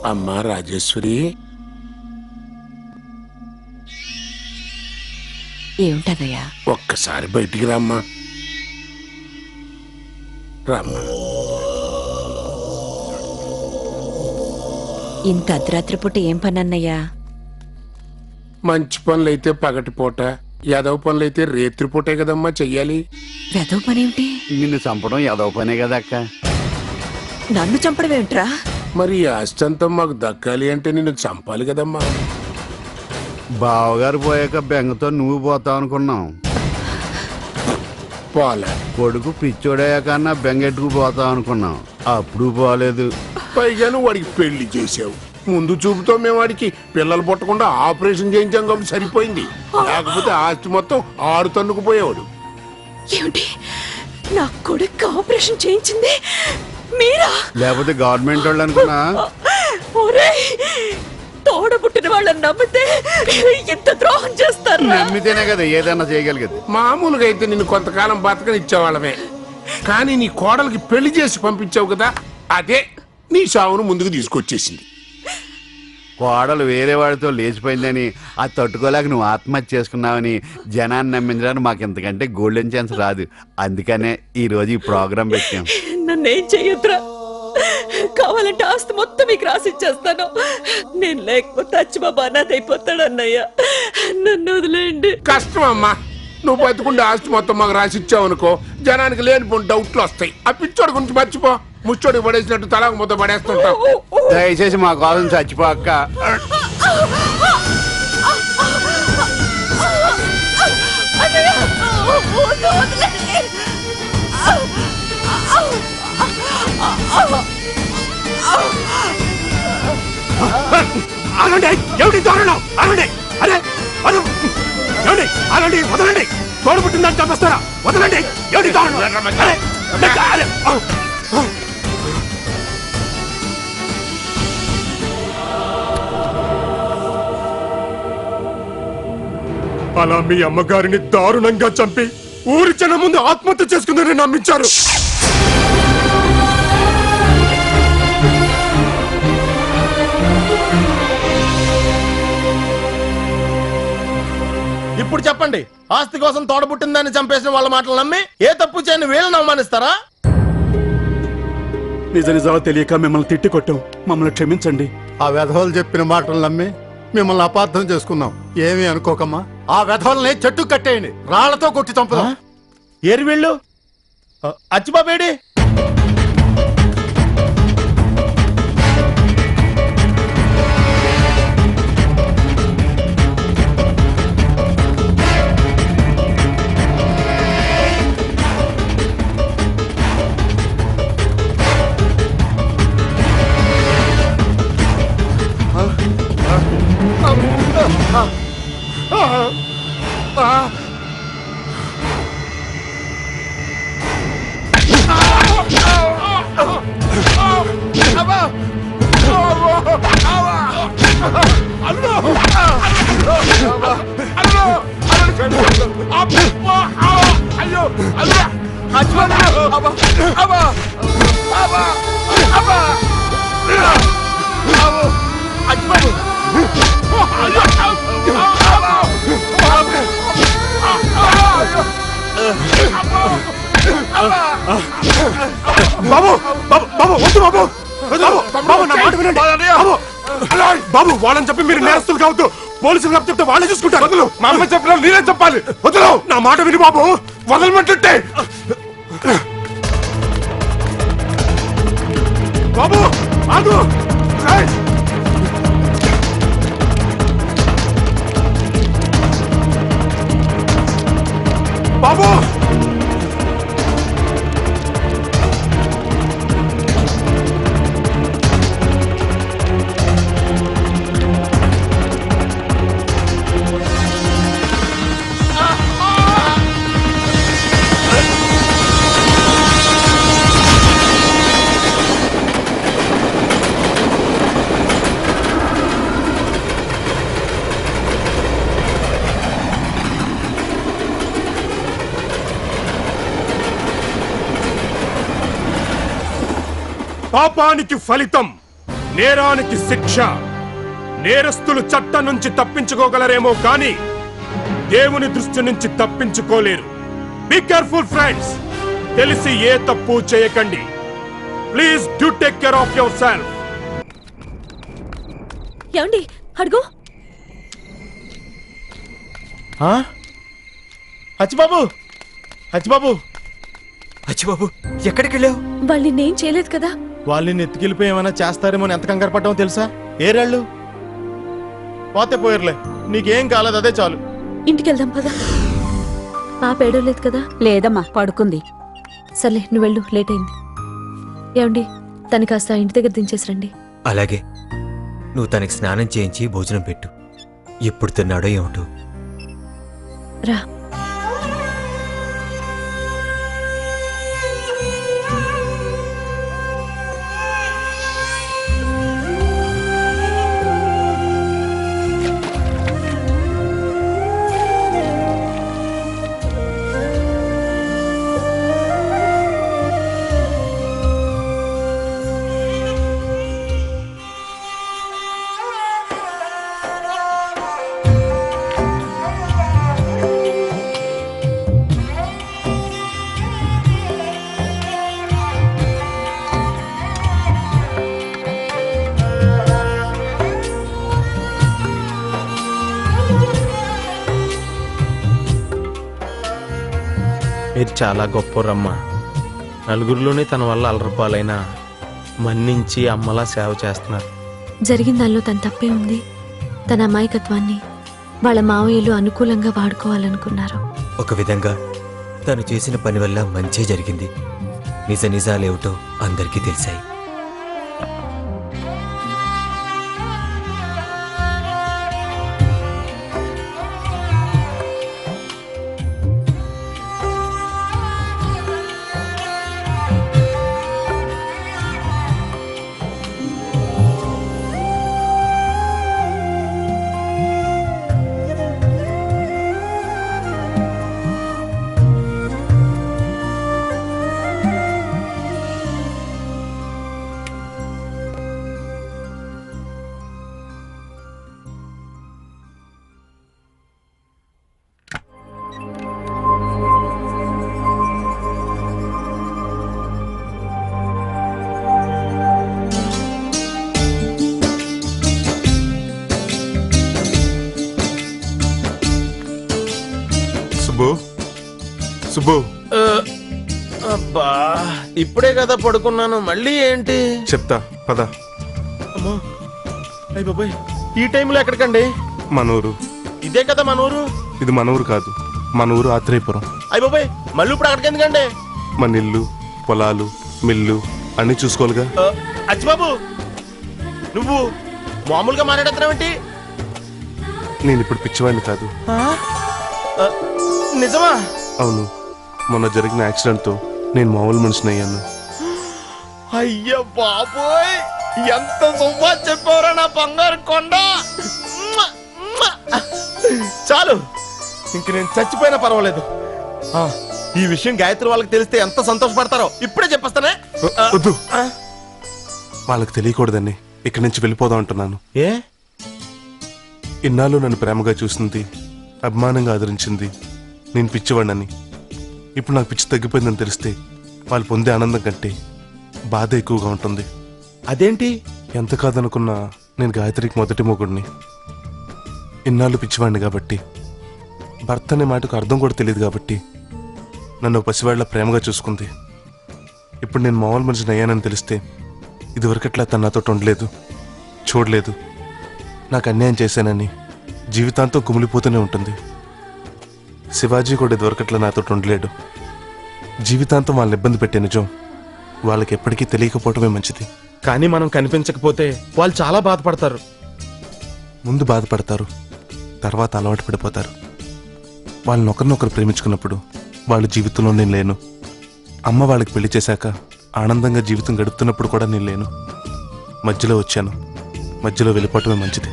అమ్మా రాజేశ్వరి, ఏమిటదయ్యా? ఒక్కసారి బయటికి రామ్మా. రామ్మా. ఇంత అర్ధరాత్రి పూట ఏం పని అన్నయ్యా? మంచి పనులైతే పగటిపూట, యాదవ పనులైతే రేత్రిపూటే కదమ్మా చెయ్యాలి. వెదవ పనేమిటి? నిన్ను చంపడం యాదవ పనే కదా అక్క. నన్ను చంపడం ఏమిట్రా? మరి ఈ ఆస్తి అంతా మాకు దక్కాలి అంటే నిన్ను చంపాలి కదమ్మా. బావగారు పోయాక బెంగతో నువ్వు పోతావు అనుకున్నాం. పోలే. కొడుకు పిచ్చోడయ్యాక బెంగెట్టుకు పోతావు అనుకున్నాం. అప్పుడు పోలేదు. పైగా నువ్వు వాడికి పెళ్లి చేసావు. ముందు చూపుతో మేము వాడికి పిల్లలు పుట్టకుండా ఆపరేషన్ చేయించాం కాబట్టి సరిపోయింది. లేకపోతే ఆస్తి మొత్తం ఆరు తన్నుకుపోయేవాడు. ఏమిటి? నా కొడుకు ఆపరేషన్ చేయించింది మీరా? లేకపోతే గవర్నమెంట్ వాళ్ళు అనుకున్నా. తోడబుట్టిన వాళ్ళని నమ్మితే ఎంత ద్రోహం చేస్తారు? నమ్మితేనే కదా ఏదైనా చేయగలిగేది. మామూలుగా అయితే నిన్ను కొంతకాలం బతకనిచ్చేవాళ్ళమే, కానీ నీ కోడలికి పెళ్లి చేసి పంపించావు కదా, అదే నీ సావును ముందుకు తీసుకొచ్చేసింది. కోడలు వేరే వాడితో లేచిపోయిందని అది తట్టుకోలేక నువ్వు ఆత్మహత్య చేసుకున్నావని జనాన్ని నమ్మించడానికి మాకు ఇంతకంటే గోల్డెన్ ఛాన్స్ రాదు. అందుకనే ఈ రోజు ఈ ప్రోగ్రాం పెట్టాం. నన్నేం చెయ్యొద్దురా, కావాలంటే ఆస్తి మొత్తం మీకు రాసిచ్చేస్తాను. నేను లేకపోతే అచ్చిబాబు అనాథైపోతాడు. అన్నయ్య, నన్ను వదిలేయండి. కష్టం అమ్మా, నువ్వు బతుకుండే ఆస్తి మొత్తం మాకు రాసిచ్చావు అనుకో, జనానికి లేనిపోయిన డౌట్లు వస్తాయి. ఆ పిచ్చోడి గురించి మర్చిపో. ముచ్చోడికి పడేసినట్టు తలకు మొత్తం పడేస్తుంటావు. దయచేసి మా కోసం చచ్చిపోక్క. వదలండి, తోడుపుట్టిందని చంపేస్తారా? వదలండి. అలా మీ అమ్మగారిని దారుణంగా చంపి ఊరి జనం ముందు ఆత్మహత్య చేసుకుందని నమ్మించారు. ఇప్పుడు చెప్పండి, ఆస్తి కోసం తోడబుట్టిందని చంపేసిన వాళ్ళ మాటలు నమ్మి ఏ తప్పు చేయని వీళ్ళని అవమానిస్తారా? నిజ నిజాలు తెలియక మిమ్మల్ని తిట్టి కొట్టాం, మమ్మల్ని క్షమించండి. ఆ వెధవలు చెప్పిన మాటలు నమ్మి మిమ్మల్ని అపార్థం చేసుకున్నాం. ఏమీ అనుకోకమ్మా. ఆ వెధవల్ని చెట్టు కట్టేయండి, రాళ్లతో కొట్టి చంపుదాం. ఏరి వీళ్ళు? అచ్చిబాబేడి? బాబు, వాళ్ళని చెప్పి మీరు నేరస్తులు కావద్దు. పోలీసులు చెప్తే వాళ్ళే చూసుకుంటారు. వదలు. మా అమ్మ చెప్పిన నేనే చెప్పాలి. వదలు. నా మాట విని బాబు, వదలమంటుంటే. బాబు ఆగు. బాబు, పాపానికి ఫలితం నేరానికి శిక్ష. నేరస్తులు చట్టం నుంచి తప్పించుకోగలరేమో కానీ దేవుని దృష్టి నుంచి తప్పించుకోలేరు. Be careful friends. తెలిసి ఏ తప్పు చేయకండి. Please do take care of yourself. ఏమండి అడుగు. హచ్చిబాబు, హచ్చిబాబు, అచ్చిబాబు ఎక్కడికి వెళ్ళావు? వాళ్ళు నిన్నేం చేయలేదు కదా. వాళ్ళని ఎత్తుకెళ్ళిపోయి ఏమైనా చేస్తారేమో అని ఎంత కంగారు పడ్డామో తెలుసా? ఏరాళ్ళు పోతే పోయర్లే, నీకేం కాలేదు అదే చాలు. ఇంటికి వెళ్దాం పదా. పాప ఏడవలేదు కదా. లేదమ్మా, పడుకుంది. సర్లే నువ్వు వెళ్ళు, లేట్ అయింది. ఏమండి తను కాస్త ఇంటి దగ్గర దించేసి రండి. అలాగే, నువ్వు తనకి స్నానం చేయించి భోజనం పెట్టు. ఎప్పుడు తిన్నాడో ఏమిటో. రా. మీరు చాలా గొప్పరమ్మా. నలుగురిలోనే తన వల్ల అలరపాలైనా మన్నించి అమ్మలా సేవ చేస్తున్నారు. జరిగిన దానిలో తన తప్పే ఉంది. తన అమాయకత్వాన్ని వాళ్ళ మావయ్యలు అనుకూలంగా వాడుకోవాలనుకున్నారు. ఒక విధంగా తను చేసిన పని వల్ల మంచే జరిగింది. నిజ నిజాలేమిటో అందరికీ తెలిసాయి. సుబ్బు, సుబ్బు, అబ్బా ఇప్పుడే కదా పడుకున్నాను, మళ్ళీ ఏంటి? చెప్తా పద. అమ్మో, అయ్య బాబాయ్, ఈ టైంలో ఎక్కడికండి? మనూరు. ఇదే కదా మన ఊరు? ఇది మన ఊరు కాదు, మన ఊరు ఆత్రేయపురం. అయ్య బాబాయ్, మళ్ళీ ఇప్పుడు అక్కడికి ఎందుకండి? మన ఇల్లు, పొలాలు, మిల్లు అన్ని చూసుకోవాలిగా. అచ్చిబాబు, నువ్వు మామూలుగా మాట్లాడుతున్నావేంటి? నేను ఇప్పుడు పిచ్చివాడిని కాదు. నిజమా? అవును, మొన్న జరిగిన యాక్సిడెంట్ తో నేను మామూలు మనిషిని అయ్యాను. అయ్య బాబోయ్, ఎంత సుమ్మా చెప్పారా నా బంగారు కొండ. చాలు, ఇంక నేను చచ్చిపోయినా పర్వాలేదు. ఈ విషయం గాయత్రి వాళ్ళకి తెలిస్తే ఎంత సంతోషపడతారో ఇప్పుడే చెప్పేస్తానే. వద్దు, వాళ్ళకి తెలియకూడదని ఇక్కడి నుంచి వెళ్ళిపోదాం అంటున్నాను. ఏ? ఇన్నాళ్ళు నన్ను ప్రేమగా చూసింది, అభిమానంగా ఆదరించింది నేను పిచ్చివాడినని. ఇప్పుడు నాకు పిచ్చి తగ్గిపోయిందని తెలిస్తే వాళ్ళు పొందే ఆనందం కంటే బాధ ఎక్కువగా ఉంటుంది. అదేంటి? ఎంత కాదనుకున్నా నేను గాయత్రికి మొదటి మొగుడిని. ఇన్నాళ్ళు పిచ్చివాడిని కాబట్టి, భర్త అనే మాటకు అర్థం కూడా తెలియదు కాబట్టి నన్ను పసివాళ్ళ ప్రేమగా చూసుకుంది. ఇప్పుడు నేను మామూలు మనిషిని అయ్యానని తెలిస్తే ఇదివరకట్లా తను నాతో ఉండలేదు, చూడలేదు. నాకు అన్యాయం చేశానని జీవితాంతం కుమిలిపోతూనే ఉంటుంది. శివాజీ కూడా ఇదివరకట్లా నాతో ఉండలేడు. జీవితాంతం వాళ్ళని ఇబ్బంది పెట్టే నిజం వాళ్ళకి ఎప్పటికీ తెలియకపోవటమే మంచిది. కానీ మనం కనిపించకపోతే వాళ్ళు చాలా బాధపడతారు. ముందు బాధపడతారు, తర్వాత అలవాటు పడిపోతారు. వాళ్ళని ఒకరినొకరు ప్రేమించుకున్నప్పుడు వాళ్ళ జీవితంలో నేను లేను. అమ్మ వాళ్ళకి పెళ్లి చేశాక ఆనందంగా జీవితం గడుపుతున్నప్పుడు కూడా నేను లేను. మధ్యలో వచ్చాను, మధ్యలో వెళ్ళిపోవటమే మంచిది.